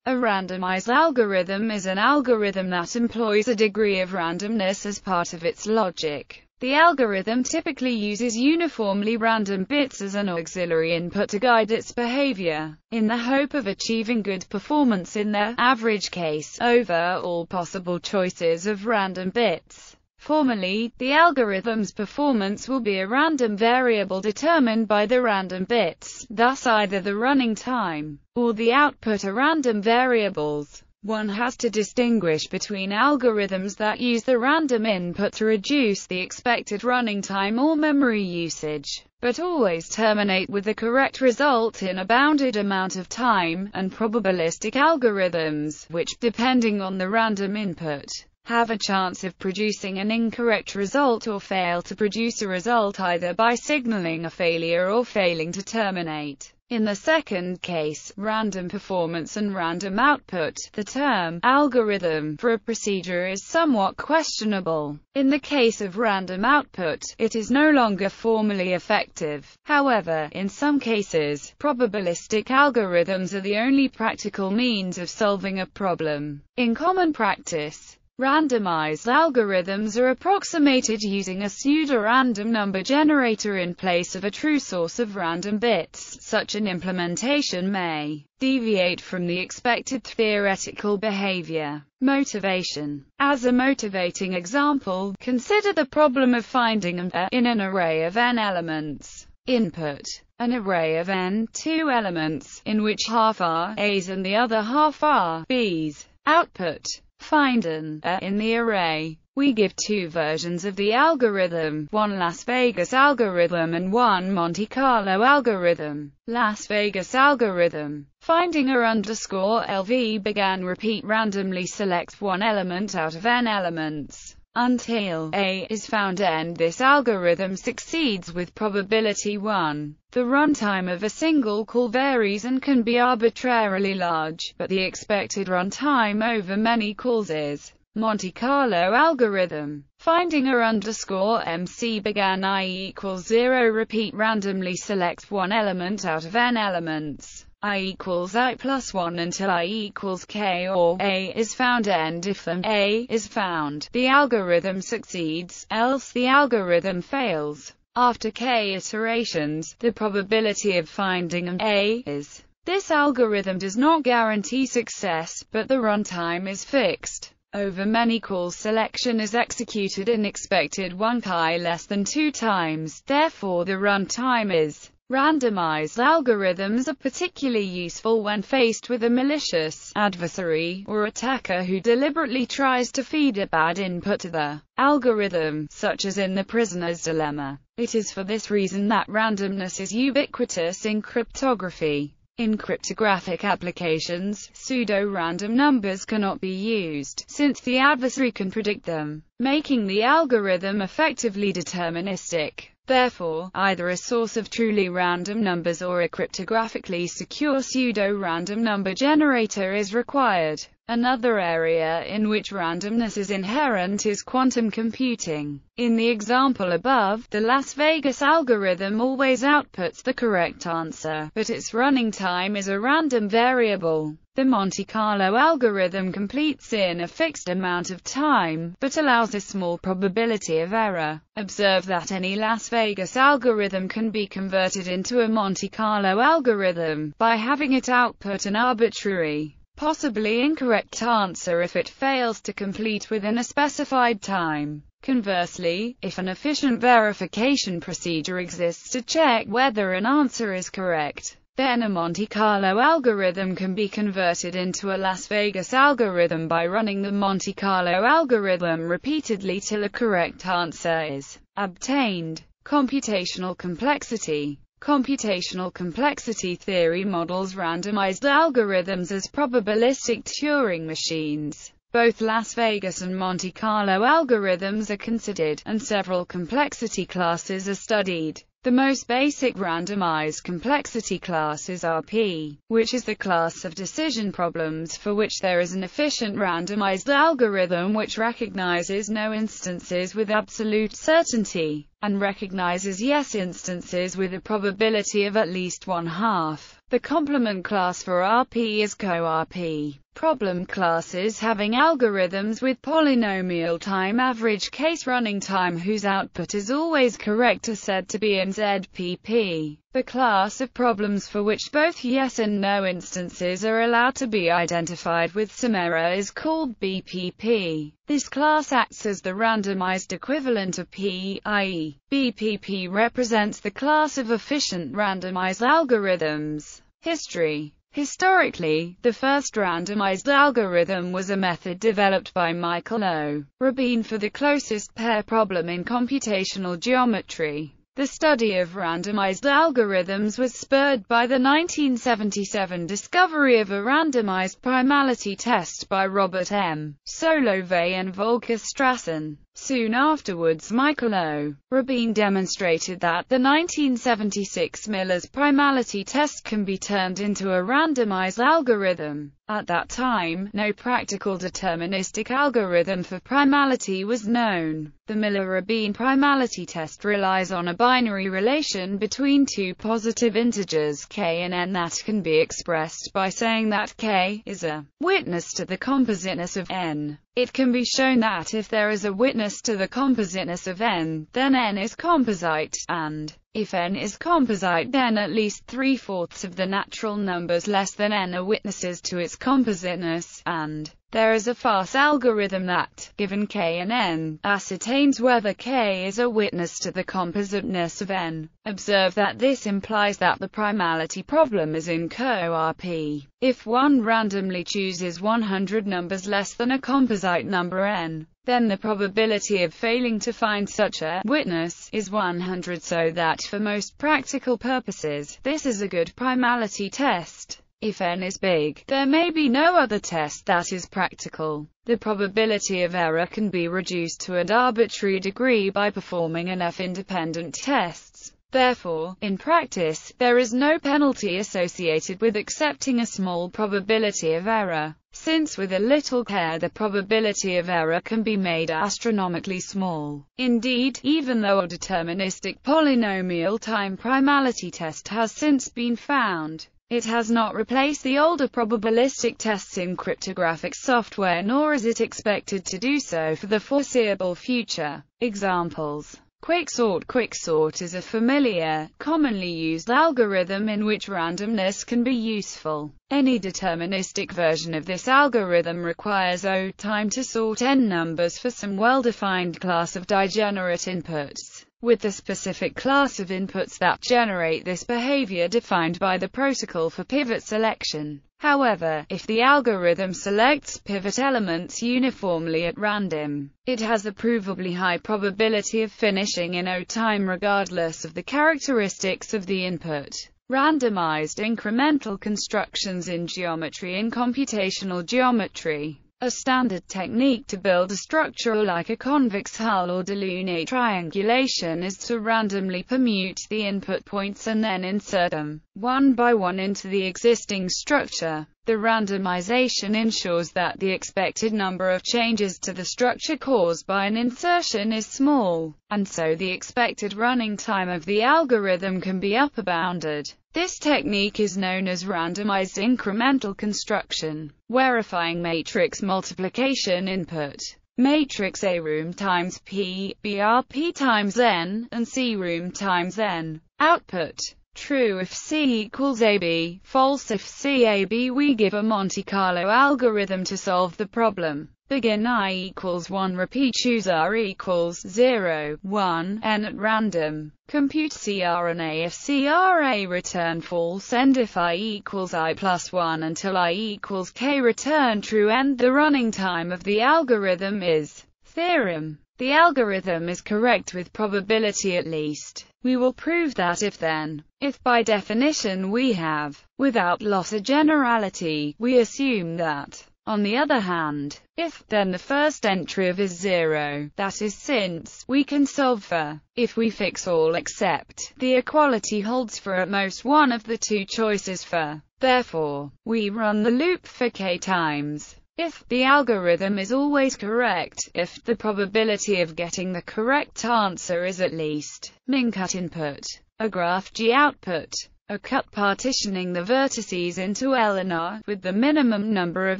A randomized algorithm is an algorithm that employs a degree of randomness as part of its logic. The algorithm typically uses uniformly random bits as an auxiliary input to guide its behavior, in the hope of achieving good performance in the average case over all possible choices of random bits. Formally, the algorithm's performance will be a random variable determined by the random bits, thus either the running time or the output are random variables. One has to distinguish between algorithms that use the random input to reduce the expected running time or memory usage, but always terminate with the correct result in a bounded amount of time, and probabilistic algorithms, which, depending on the random input, have a chance of producing an incorrect result or fail to produce a result either by signaling a failure or failing to terminate. In the second case, random performance and random output, the term algorithm for a procedure is somewhat questionable. In the case of random output, it is no longer formally effective. However, in some cases, probabilistic algorithms are the only practical means of solving a problem. In common practice, randomized algorithms are approximated using a pseudo-random number generator in place of a true source of random bits. Such an implementation may deviate from the expected theoretical behavior. Motivation. As a motivating example, consider the problem of finding a in an array of n elements. Input: an array of n, 2 elements, in which half are A's and the other half are B's. Output: find an A in the array. We give two versions of the algorithm, one Las Vegas algorithm and one Monte Carlo algorithm. Las Vegas algorithm. Finding a _LV began repeat randomly select one element out of n elements until A is found n. This algorithm succeeds with probability 1. The runtime of a single call varies and can be arbitrarily large, but the expected runtime over many calls is Monte Carlo algorithm. Finding a _MC began I equals 0 repeat randomly select one element out of n elements. I equals I plus 1 until I equals k or A is found end. If A is found, the algorithm succeeds, else the algorithm fails. After k iterations, the probability of finding an A is. This algorithm does not guarantee success, but the runtime is fixed. Over many calls selection is executed in expected 1 chi less than 2 times, therefore the runtime is. Randomized algorithms are particularly useful when faced with a malicious adversary or attacker who deliberately tries to feed a bad input to the algorithm, such as in the prisoner's dilemma. It is for this reason that randomness is ubiquitous in cryptography. In cryptographic applications, pseudo-random numbers cannot be used, since the adversary can predict them, making the algorithm effectively deterministic. Therefore, either a source of truly random numbers or a cryptographically secure pseudo-random number generator is required. Another area in which randomness is inherent is quantum computing. In the example above, the Las Vegas algorithm always outputs the correct answer, but its running time is a random variable. The Monte Carlo algorithm completes in a fixed amount of time, but allows a small probability of error. Observe that any Las Vegas algorithm can be converted into a Monte Carlo algorithm by having it output an arbitrary, possibly incorrect answer if it fails to complete within a specified time. Conversely, if an efficient verification procedure exists to check whether an answer is correct, then a Monte Carlo algorithm can be converted into a Las Vegas algorithm by running the Monte Carlo algorithm repeatedly till a correct answer is obtained. Computational complexity. Computational complexity theory models randomized algorithms as probabilistic Turing machines. Both Las Vegas and Monte Carlo algorithms are considered, and several complexity classes are studied. The most basic randomized complexity class is RP, which is the class of decision problems for which there is an efficient randomized algorithm which recognizes no instances with absolute certainty, and recognizes yes instances with a probability of at least 1/2. The complement class for RP is co-RP. Problem classes having algorithms with polynomial time average case running time whose output is always correct are said to be in ZPP. The class of problems for which both yes and no instances are allowed to be identified with some error is called BPP. This class acts as the randomized equivalent of P, i.e., BPP represents the class of efficient randomized algorithms. History. Historically, the first randomized algorithm was a method developed by Michael O. Rabin for the closest pair problem in computational geometry. The study of randomized algorithms was spurred by the 1977 discovery of a randomized primality test by Robert M. Solovay and Volker Strassen. Soon afterwards, Michael O. Rabin demonstrated that the 1976 Miller's primality test can be turned into a randomized algorithm. At that time, no practical deterministic algorithm for primality was known. The Miller-Rabin primality test relies on a binary relation between two positive integers k and n that can be expressed by saying that k is a witness to the compositeness of n. It can be shown that if there is a witness to the compositeness of n, then n is composite, and if n is composite then at least 3/4 of the natural numbers less than n are witnesses to its compositeness, and there is a fast algorithm that, given k and n, ascertains whether k is a witness to the compositeness of n. Observe that this implies that the primality problem is in co-RP. If one randomly chooses 100 numbers less than a composite number n, then the probability of failing to find such a witness is 100, so that for most practical purposes, this is a good primality test. If n is big, there may be no other test that is practical. The probability of error can be reduced to an arbitrary degree by performing enough independent tests. Therefore, in practice, there is no penalty associated with accepting a small probability of error, since with a little care the probability of error can be made astronomically small. Indeed, even though a deterministic polynomial time primality test has since been found, it has not replaced the older probabilistic tests in cryptographic software, nor is it expected to do so for the foreseeable future. Examples: Quicksort. Quicksort is a familiar, commonly used algorithm in which randomness can be useful. Any deterministic version of this algorithm requires O time to sort n numbers for some well-defined class of degenerate inputs, with the specific class of inputs that generate this behavior defined by the protocol for pivot selection. However, if the algorithm selects pivot elements uniformly at random, it has a provably high probability of finishing in O time regardless of the characteristics of the input. Randomized incremental constructions in geometry. In computational geometry, a standard technique to build a structure like a convex hull or delineate triangulation is to randomly permute the input points and then insert them, one by one, into the existing structure. The randomization ensures that the expected number of changes to the structure caused by an insertion is small, and so the expected running time of the algorithm can be upper bounded. This technique is known as randomized incremental construction. Verifying matrix multiplication. Input: matrix A room times P, BRP times N, and C room times N. Output: true if C equals AB, false if C AB. We give a Monte Carlo algorithm to solve the problem. Begin I equals 1, repeat choose R equals 0, 1, N at random. Compute CR and A if CRA return false, end if I equals I plus 1 until I equals K return true, end. The running time of the algorithm is. Theorem: the algorithm is correct with probability at least. We will prove that if then. If by definition we have, without loss of generality, we assume that On the other hand, if, then the first entry of is 0, that is since we can solve for, if we fix all except, the equality holds for at most one of the two choices for. Therefore, we run the loop for k times. If the algorithm is always correct, if the probability of getting the correct answer is at least min-cut input, a graph G output, a cut partitioning the vertices into L and R, with the minimum number of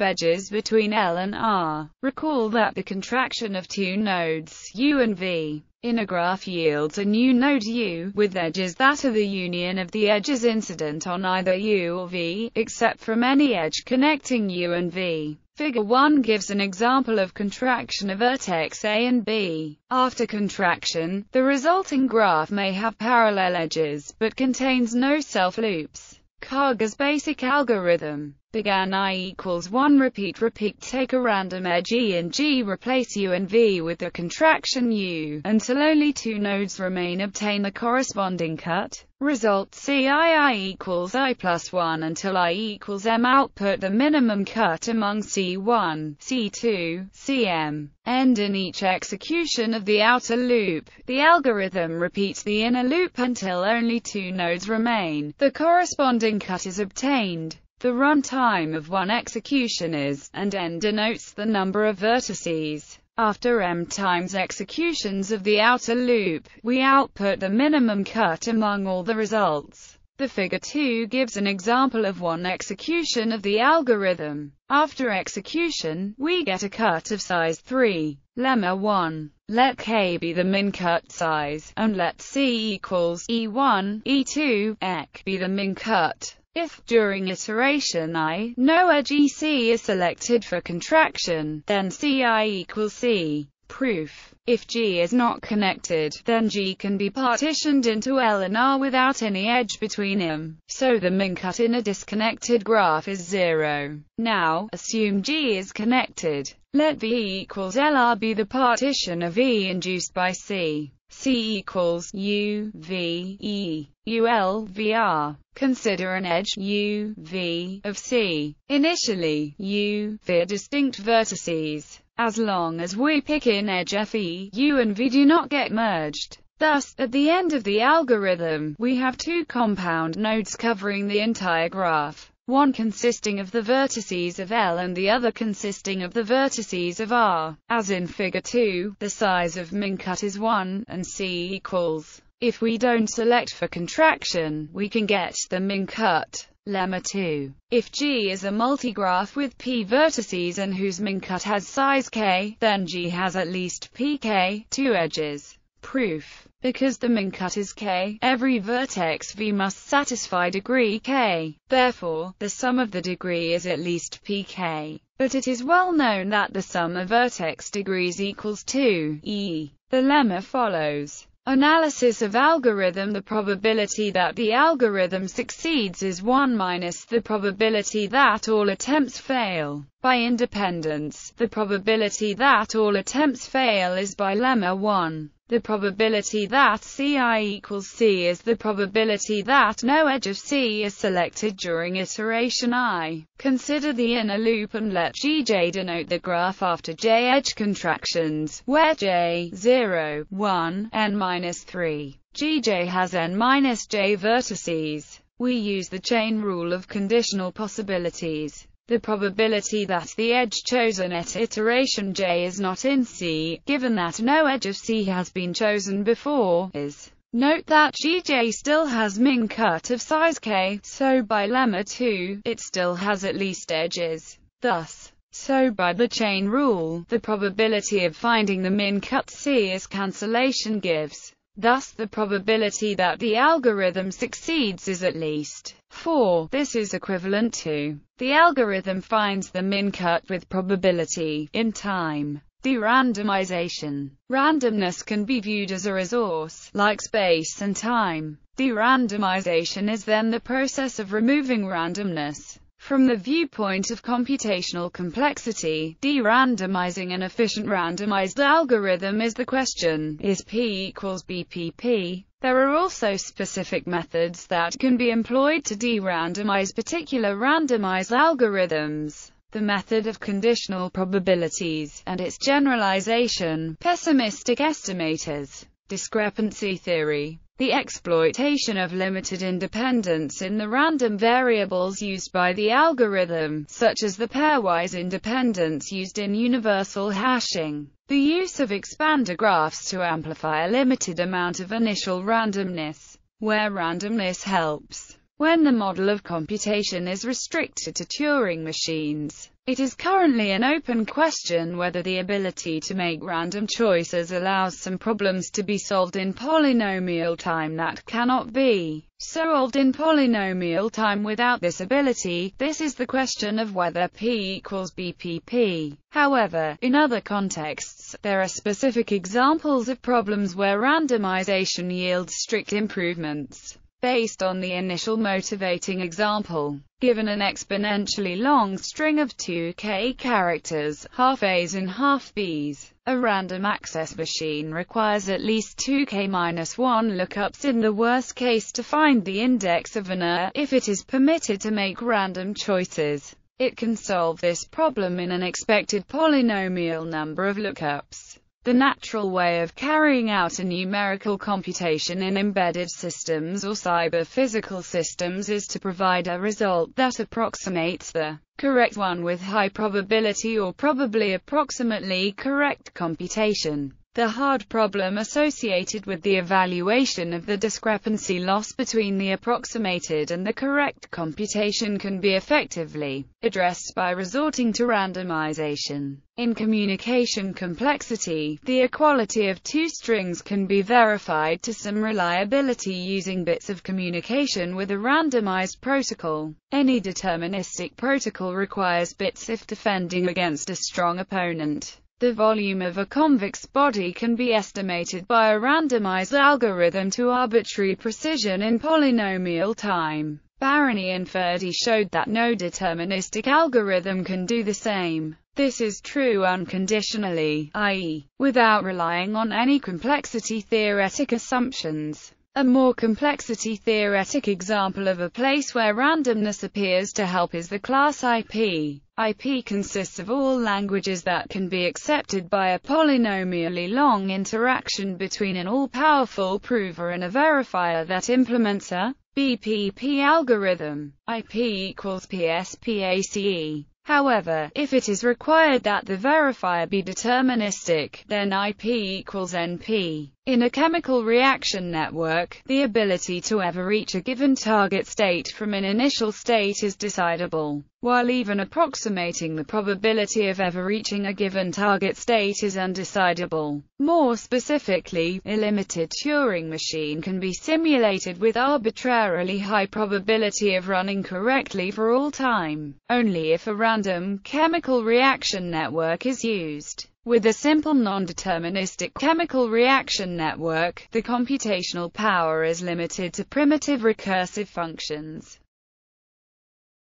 edges between L and R. Recall that the contraction of two nodes, U and V, in a graph yields a new node U, with edges that are the union of the edges incident on either U or V, except from any edge connecting U and V. Figure 1 gives an example of contraction of vertex A and B. After contraction, the resulting graph may have parallel edges, but contains no self-loops. Karga's basic algorithm began I equals 1 repeat take a random edge E and G, replace U and V with the contraction U, until only two nodes remain, obtain the corresponding cut. Result I equals I plus 1 until I equals M, output the minimum cut among C1, C2, Cm. End in each execution of the outer loop. The algorithm repeats the inner loop until only two nodes remain. The corresponding cut is obtained. The runtime of one execution is, and n denotes the number of vertices. After m times executions of the outer loop, we output the minimum cut among all the results. The figure 2 gives an example of one execution of the algorithm. After execution, we get a cut of size 3. Lemma 1. Let k be the min-cut size, and let c equals E1, E2, ek be the min-cut. If, during iteration I, no edge EC is selected for contraction, then Ci equals C. Proof. If G is not connected, then G can be partitioned into L and R without any edge between them, so the min-cut in a disconnected graph is 0. Now, assume G is connected. Let V equals LR be the partition of E induced by C. C equals U, V, E, UL, VR. Consider an edge, U, V, of C. Initially, U, V are distinct vertices. As long as we pick in edge FE, U and V do not get merged. Thus, at the end of the algorithm, we have two compound nodes covering the entire graph. One consisting of the vertices of L and the other consisting of the vertices of R. As in figure 2, the size of min-cut is 1, and C equals. If we don't select for contraction, we can get the min-cut. Lemma 2. If G is a multigraph with p vertices and whose min-cut has size k, then G has at least pk, two edges. Proof. Because the min-cut is k, every vertex V must satisfy degree k. Therefore, the sum of the degree is at least pk. But it is well known that the sum of vertex degrees equals 2, e. The lemma follows. Analysis of algorithm. The probability that the algorithm succeeds is 1 minus the probability that all attempts fail. By independence, the probability that all attempts fail is by lemma 1. The probability that Ci equals C is the probability that no edge of C is selected during iteration I. Consider the inner loop and let Gj denote the graph after j edge contractions, where j, 0, 1, n-3. Gj has n-j vertices. We use the chain rule of conditional possibilities. The probability that the edge chosen at iteration j is not in C, given that no edge of C has been chosen before, is. Note that Gj still has min-cut of size k, so by lemma 2, it still has at least edges. Thus, so by the chain rule, the probability of finding the min-cut C is cancellation gives. Thus the probability that the algorithm succeeds is at least 4. This is equivalent to the algorithm finds the min-cut with probability in time. De-randomization. Randomness can be viewed as a resource, like space and time. De-randomization is then the process of removing randomness. From the viewpoint of computational complexity, de-randomizing an efficient randomized algorithm is the question, is P equals BPP? There are also specific methods that can be employed to de-randomize particular randomized algorithms. the method of conditional probabilities, and its generalization, pessimistic estimators, discrepancy theory, the exploitation of limited independence in the random variables used by the algorithm, such as the pairwise independence used in universal hashing, the use of expander graphs to amplify a limited amount of initial randomness, where randomness helps when the model of computation is restricted to Turing machines. It is currently an open question whether the ability to make random choices allows some problems to be solved in polynomial time that cannot be solved in polynomial time without this ability. This is the question of whether P equals BPP. However, in other contexts, there are specific examples of problems where randomization yields strict improvements. Based on the initial motivating example, given an exponentially long string of 2k characters, half A's and half B's, a random access machine requires at least 2k-1 lookups in the worst case to find the index of an A. If it is permitted to make random choices, it can solve this problem in an expected polynomial number of lookups. The natural way of carrying out a numerical computation in embedded systems or cyber-physical systems is to provide a result that approximates the correct one with high probability or probably approximately correct computation. The hard problem associated with the evaluation of the discrepancy loss between the approximated and the correct computation can be effectively addressed by resorting to randomization. In communication complexity, the equality of two strings can be verified to some reliability using bits of communication with a randomized protocol. Any deterministic protocol requires bits if defending against a strong opponent. The volume of a convex body can be estimated by a randomized algorithm to arbitrary precision in polynomial time. Barony and Ferdi showed that no deterministic algorithm can do the same. This is true unconditionally, i.e., without relying on any complexity-theoretic assumptions. A more complexity-theoretic example of a place where randomness appears to help is the class IP. IP consists of all languages that can be accepted by a polynomially long interaction between an all-powerful prover and a verifier that implements a BPP algorithm. IP equals PSPACE. However, if it is required that the verifier be deterministic, then IP equals NP. In a chemical reaction network, the ability to ever reach a given target state from an initial state is decidable, while even approximating the probability of ever reaching a given target state is undecidable. More specifically, a limited Turing machine can be simulated with arbitrarily high probability of running correctly for all time, only if a random chemical reaction network is used. With a simple non-deterministic chemical reaction network, the computational power is limited to primitive recursive functions.